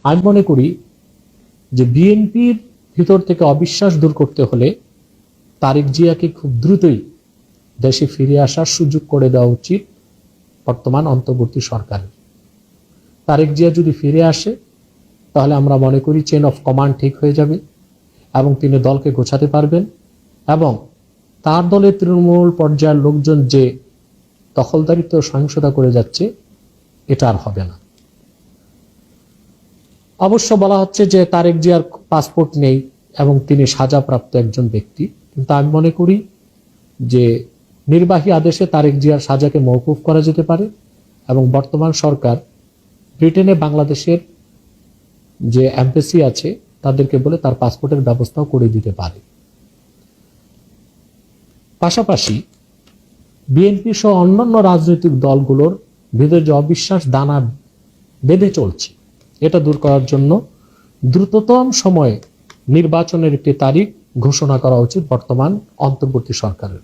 আমি মনে করি যে বিএনপির ভিতর থেকে অবিশ্বাস দূর করতে হলে তারেক জিয়াকে খুব দ্রুতই দেশে ফিরে আসার সুযোগ করে দেওয়া উচিত বর্তমান অন্তর্বর্তী সরকারের। তারেক জিয়া যদি ফিরে আসে তাহলে আমরা মনে করি চেইন অফ কমান্ড ঠিক হয়ে যাবে এবং তিনি দলকে গোছাতে পারবেন এবং তার দলের তৃণমূল পর্যায়ের লোকজন যে দখলদারিত্ব সহিংসতা করে যাচ্ছে এটা আর হবে না। অবশ্য বলা হচ্ছে যে তারেক জিয়ার পাসপোর্ট নেই এবং তিনি সাজাপ্রাপ্ত একজন ব্যক্তি, কিন্তু আমি মনে করি যে নির্বাহী আদেশে তারেক জিয়ার সাজাকে মওকুফ করা যেতে পারে এবং বর্তমান সরকার ব্রিটেনে বাংলাদেশের যে এমবাসি আছে তাদেরকে বলে তার পাসপোর্টের ব্যবস্থাও করে দিতে পারে। পাশাপাশি বিএনপি সহ অন্যান্য রাজনৈতিক দলগুলোর ভিতরে যে অবিশ্বাস দানা বেঁধে চলছে এটা দূর করার জন্য দ্রুততম সময়ে নির্বাচনের একটি তারিখ ঘোষণা করা উচিত বর্তমান অন্তর্বর্তী সরকারের।